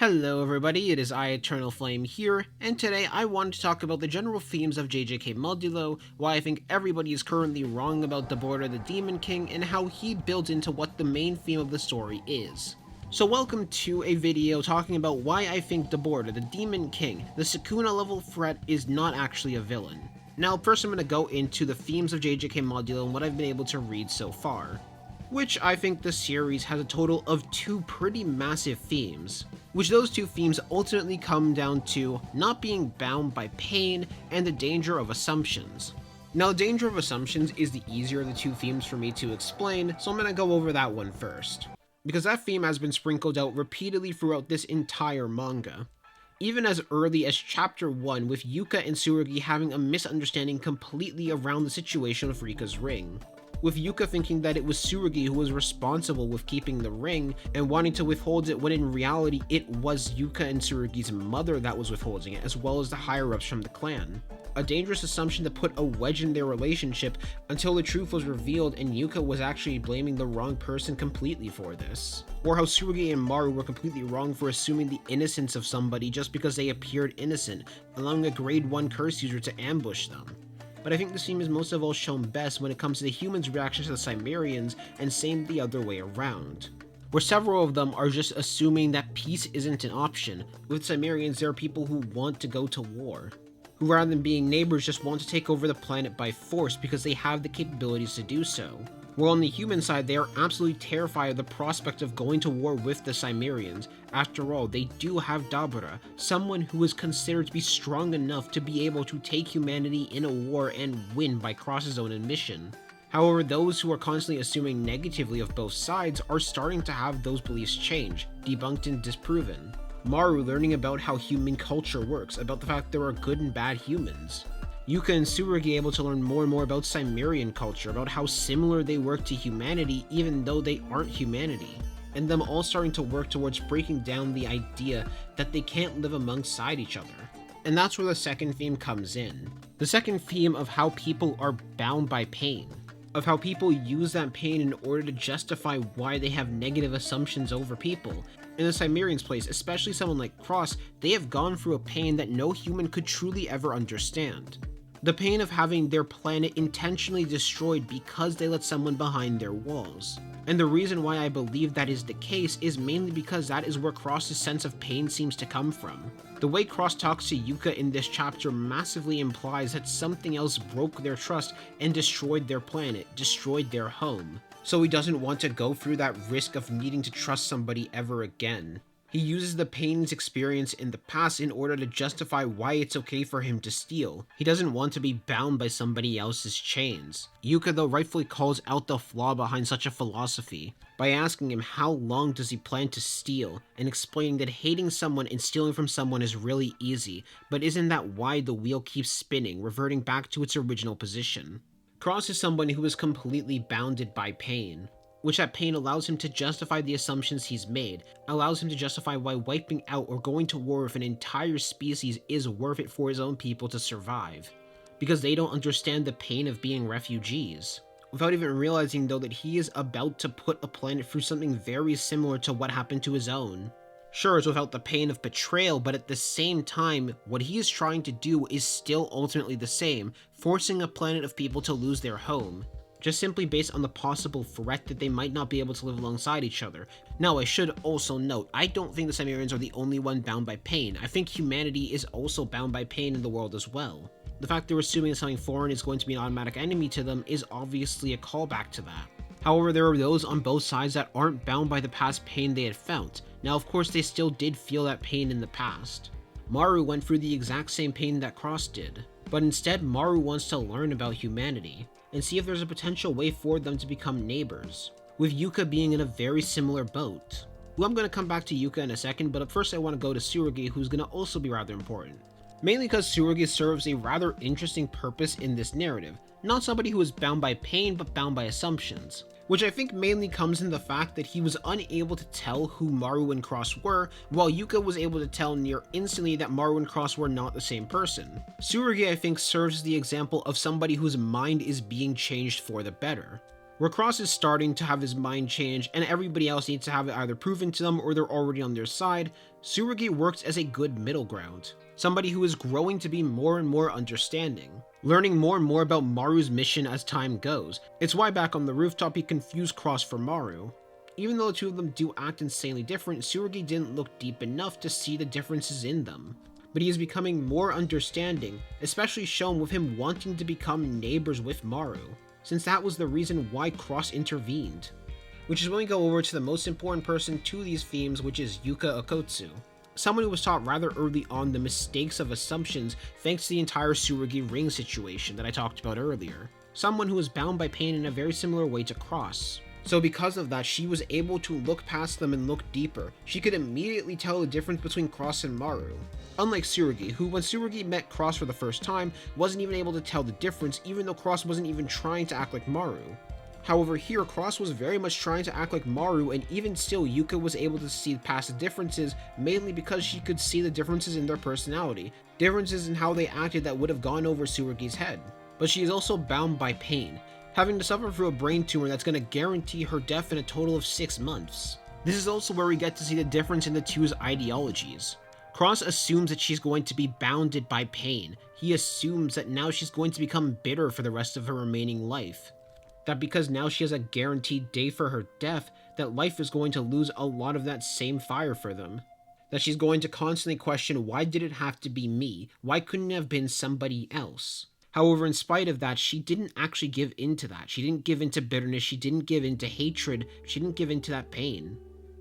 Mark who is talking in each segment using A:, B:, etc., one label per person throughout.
A: Hello everybody, it is I, Eternal Flame here, and today I wanted to talk about the general themes of JJK Modulo, why I think everybody is currently wrong about Deborah the Demon King, and how he builds into what the main theme of the story is. So welcome to a video talking about why I think Deborah the Demon King, the Sukuna level threat, is not actually a villain. Now first I'm going to go into the themes of JJK Modulo and what I've been able to read so far, which I think the series has a total of two pretty massive themes, which those two themes ultimately come down to not being bound by pain and the danger of assumptions. Now, the danger of assumptions is the easier of the two themes for me to explain, so I'm going to go over that one first, because that theme has been sprinkled out repeatedly throughout this entire manga. Even as early as chapter 1, with Yuka and Tsurugi having a misunderstanding completely around the situation of Rika's ring, with Yuka thinking that it was Tsurugi who was responsible with keeping the ring and wanting to withhold it, when in reality it was Yuka and Tsurugi's mother that was withholding it, as well as the higher-ups from the clan. A dangerous assumption that put a wedge in their relationship until the truth was revealed and Yuka was actually blaming the wrong person completely for this. Or how Tsurugi and Maru were completely wrong for assuming the innocence of somebody just because they appeared innocent, allowing a grade 1 curse user to ambush them. But I think this theme is most of all shown best when it comes to the humans' reactions to the Cimmerians, and same the other way around, where several of them are just assuming that peace isn't an option. With Cimmerians, there are people who want to go to war, who rather than being neighbors just want to take over the planet by force because they have the capabilities to do so. While on the human side, they are absolutely terrified of the prospect of going to war with the Cimmerians. After all, they do have Dabura, someone who is considered to be strong enough to be able to take humanity in a war and win by Cross's own admission. However, those who are constantly assuming negatively of both sides are starting to have those beliefs change, debunked and disproven. Maru learning about how human culture works, about the fact there are good and bad humans. Yuka and Tsurugi able to learn more and more about Cimmerian culture, about how similar they work to humanity even though they aren't humanity, and them all starting to work towards breaking down the idea that they can't live alongside each other. And that's where the second theme comes in. The second theme of how people are bound by pain, of how people use that pain in order to justify why they have negative assumptions over people. In the Cimmerians' place, especially someone like Cross, they have gone through a pain that no human could truly ever understand. The pain of having their planet intentionally destroyed because they let someone behind their walls. And the reason why I believe that is the case is mainly because that is where Cross's sense of pain seems to come from. The way Cross talks to Yuka in this chapter massively implies that something else broke their trust and destroyed their planet, destroyed their home. So he doesn't want to go through that risk of needing to trust somebody ever again. He uses the pain he's experienced in the past in order to justify why it's okay for him to steal. He doesn't want to be bound by somebody else's chains. Yuka though rightfully calls out the flaw behind such a philosophy by asking him how long does he plan to steal, and explaining that hating someone and stealing from someone is really easy, but isn't that why the wheel keeps spinning, reverting back to its original position? Cross is someone who is completely bounded by pain, which that pain allows him to justify the assumptions he's made, allows him to justify why wiping out or going to war with an entire species is worth it for his own people to survive, because they don't understand the pain of being refugees, without even realizing though that he is about to put a planet through something very similar to what happened to his own. Sure, it's without the pain of betrayal, but at the same time, what he is trying to do is still ultimately the same, forcing a planet of people to lose their home, just simply based on the possible threat that they might not be able to live alongside each other. Now, I should also note, I don't think the Cimmerians are the only one bound by pain. I think humanity is also bound by pain in the world as well. The fact they're assuming that something foreign is going to be an automatic enemy to them is obviously a callback to that. However, there are those on both sides that aren't bound by the past pain they had felt. Now, of course, they still did feel that pain in the past. Maru went through the exact same pain that Cross did, but instead Maru wants to learn about humanity and see if there's a potential way for them to become neighbors, with Yuka being in a very similar boat. Well, I'm going to come back to Yuka in a second, but first I want to go to Tsurugi, who's going to also be rather important. Mainly because Tsurugi serves a rather interesting purpose in this narrative, not somebody who is bound by pain, but bound by assumptions, which I think mainly comes in the fact that he was unable to tell who Maru and Cross were, while Yuka was able to tell near instantly that Maru and Cross were not the same person. Tsurugi, I think, serves as the example of somebody whose mind is being changed for the better, where Cross is starting to have his mind change and everybody else needs to have it either proven to them or they're already on their side, Tsurugi works as a good middle ground. Somebody who is growing to be more and more understanding, learning more and more about Maru's mission as time goes. It's why back on the rooftop he confused Cross for Maru. Even though the two of them do act insanely different, Tsurugi didn't look deep enough to see the differences in them. But he is becoming more understanding, especially shown with him wanting to become neighbors with Maru, since that was the reason why Cross intervened. Which is when we go over to the most important person to these themes, which is Yuka Okotsu. Someone who was taught rather early on the mistakes of assumptions thanks to the entire Tsurugi ring situation that I talked about earlier. Someone who was bound by pain in a very similar way to Cross. So because of that, she was able to look past them and look deeper. She could immediately tell the difference between Cross and Maru. Unlike Tsurugi, who when Tsurugi met Cross for the first time, wasn't even able to tell the difference even though Cross wasn't even trying to act like Maru. However, here Cross was very much trying to act like Maru, and even still Yuka was able to see past the differences, mainly because she could see the differences in their personality, differences in how they acted that would have gone over Tsurugi's head. But she is also bound by pain, having to suffer through a brain tumor that's going to guarantee her death in a total of 6 months. This is also where we get to see the difference in the two's ideologies. Cross assumes that she's going to be bounded by pain. He assumes that now she's going to become bitter for the rest of her remaining life. That because now she has a guaranteed day for her death, that life is going to lose a lot of that same fire for them. That she's going to constantly question, why did it have to be me? Why couldn't it have been somebody else? However, in spite of that, she didn't actually give in to that. She didn't give in to bitterness, she didn't give in to hatred, she didn't give in to that pain.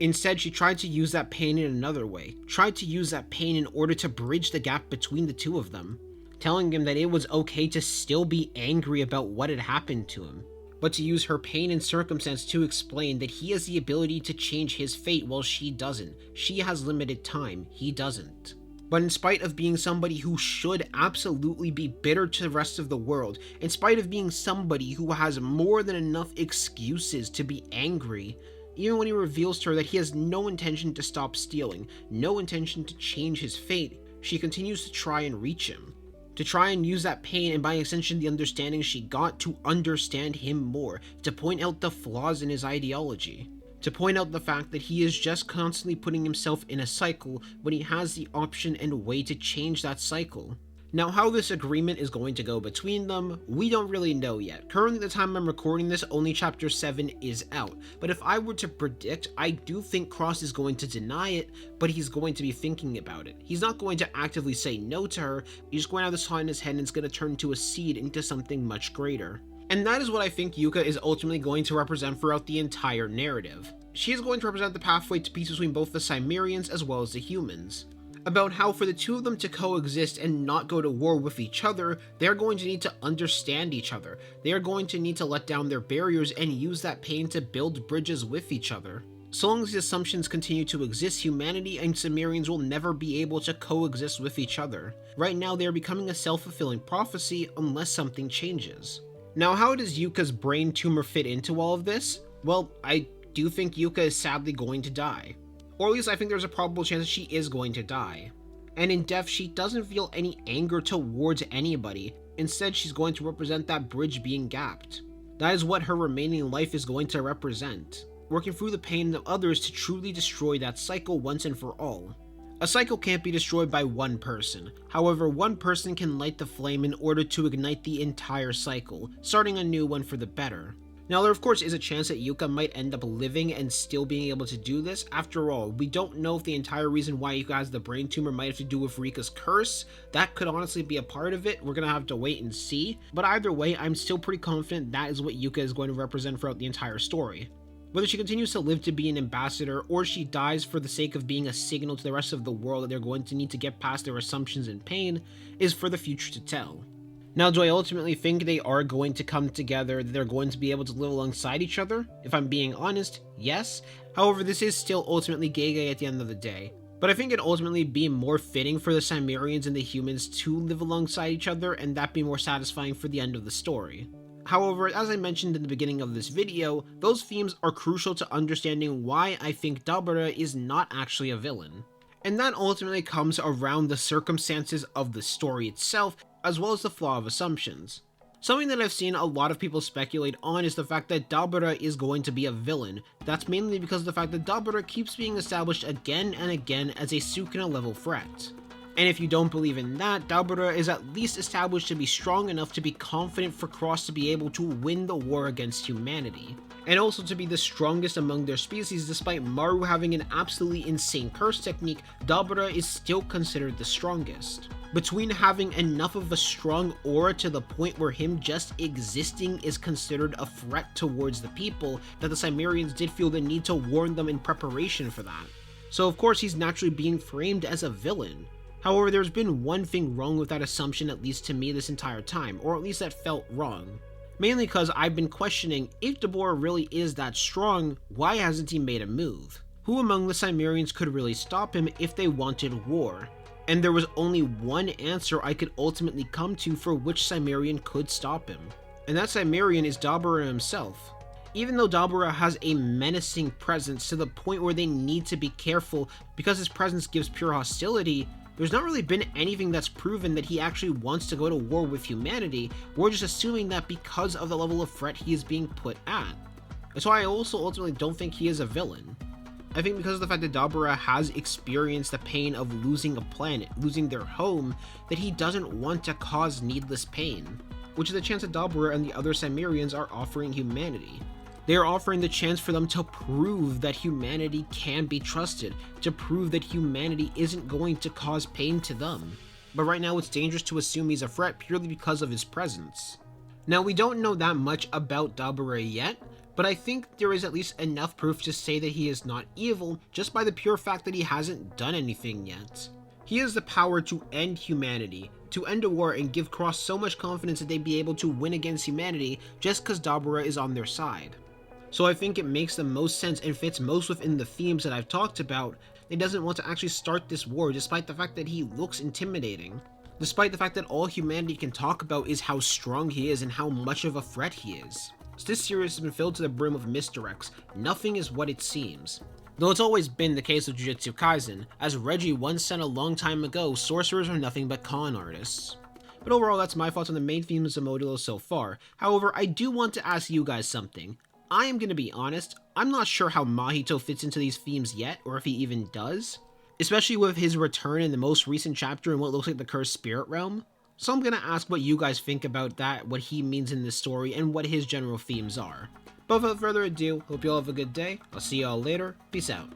A: Instead, she tried to use that pain in another way, tried to use that pain in order to bridge the gap between the two of them, telling him that it was okay to still be angry about what had happened to him, but to use her pain and circumstance to explain that he has the ability to change his fate while she doesn't. She has limited time, he doesn't. But in spite of being somebody who should absolutely be bitter to the rest of the world, in spite of being somebody who has more than enough excuses to be angry, even when he reveals to her that he has no intention to stop stealing, no intention to change his fate, she continues to try and reach him. To try and use that pain and by extension the understanding she got to understand him more, to point out the flaws in his ideology. To point out the fact that he is just constantly putting himself in a cycle when he has the option and way to change that cycle. Now, how this agreement is going to go between them, we don't really know yet. Currently, at the time I'm recording this, only Chapter 7 is out. But if I were to predict, I do think Cross is going to deny it, but he's going to be thinking about it. He's not going to actively say no to her, he's just going to have this thought in his head and it's going to turn into a seed into something much greater. And that is what I think Yuka is ultimately going to represent throughout the entire narrative. She is going to represent the pathway to peace between both the Cimmerians as well as the humans. About how for the two of them to coexist and not go to war with each other, they are going to need to understand each other. They are going to need to let down their barriers and use that pain to build bridges with each other. So long as the assumptions continue to exist, humanity and Cimmerians will never be able to coexist with each other. Right now they are becoming a self-fulfilling prophecy unless something changes. Now, how does Yuka's brain tumor fit into all of this? Well, I do think Yuka is sadly going to die. Or at least I think there's a probable chance that she is going to die. And in death, she doesn't feel any anger towards anybody. Instead, she's going to represent that bridge being gapped. That is what her remaining life is going to represent. Working through the pain of others to truly destroy that cycle once and for all. A cycle can't be destroyed by one person. However, one person can light the flame in order to ignite the entire cycle, starting a new one for the better. Now, there of course is a chance that Yuka might end up living and still being able to do this. After all, we don't know if the entire reason why Yuka has the brain tumor might have to do with Rika's curse. That could honestly be a part of it. We're gonna have to wait and see. But either way, I'm still pretty confident that is what Yuka is going to represent throughout the entire story. Whether she continues to live to be an ambassador or she dies for the sake of being a signal to the rest of the world that they're going to need to get past their assumptions and pain is for the future to tell. Now, do I ultimately think they are going to come together, that they're going to be able to live alongside each other? If I'm being honest, yes. However, this is still ultimately Gege at the end of the day. But I think it'd ultimately be more fitting for the Cimmerians and the humans to live alongside each other and that be more satisfying for the end of the story. However, as I mentioned in the beginning of this video, those themes are crucial to understanding why I think Dabura is not actually a villain. And that ultimately comes around the circumstances of the story itself, as well as the flaw of assumptions. Something that I've seen a lot of people speculate on is the fact that Dabura is going to be a villain. That's mainly because of the fact that Dabura keeps being established again and again as a Sukuna level threat. And if you don't believe in that, Dabura is at least established to be strong enough to be confident for Cross to be able to win the war against humanity. And also to be the strongest among their species. Despite Maru having an absolutely insane curse technique, Dabura is still considered the strongest. Between having enough of a strong aura to the point where him just existing is considered a threat towards the people, that the Cimmerians did feel the need to warn them in preparation for that. So of course he's naturally being framed as a villain. However, there's been one thing wrong with that assumption, at least to me, this entire time, or at least that felt wrong. Mainly because I've been questioning, if Dabura really is that strong, why hasn't he made a move? Who among the Cimmerians could really stop him if they wanted war? And there was only one answer I could ultimately come to for which Cimmerian could stop him. And that Cimmerian is Dabura himself. Even though Dabura has a menacing presence to the point where they need to be careful because his presence gives pure hostility, there's not really been anything that's proven that he actually wants to go to war with humanity. We're just assuming that because of the level of threat he is being put at. And so I also ultimately don't think he is a villain. I think because of the fact that Dabura has experienced the pain of losing a planet, losing their home, that he doesn't want to cause needless pain, which is the chance that Dabura and the other Cimmerians are offering humanity. They are offering the chance for them to prove that humanity can be trusted, to prove that humanity isn't going to cause pain to them. But right now it's dangerous to assume he's a threat purely because of his presence. Now we don't know that much about Dabura yet, but I think there is at least enough proof to say that he is not evil just by the pure fact that he hasn't done anything yet. He has the power to end humanity, to end a war and give Cross so much confidence that they'd be able to win against humanity just because Dabura is on their side. So I think it makes the most sense and fits most within the themes that I've talked about. He doesn't want to actually start this war despite the fact that he looks intimidating. Despite the fact that all humanity can talk about is how strong he is and how much of a threat he is. So this series has been filled to the brim of misdirects. Nothing is what it seems. Though it's always been the case with Jujutsu Kaisen, as Reggie once said a long time ago, sorcerers are nothing but con artists. But overall, that's my thoughts on the main themes of Modulo so far. However, I do want to ask you guys something. I am going to be honest, I'm not sure how Mahito fits into these themes yet, or if he even does. Especially with his return in the most recent chapter in what looks like the Cursed Spirit Realm. So I'm going to ask what you guys think about that, what he means in this story, and what his general themes are. But without further ado, hope you all have a good day, I'll see you all later, peace out.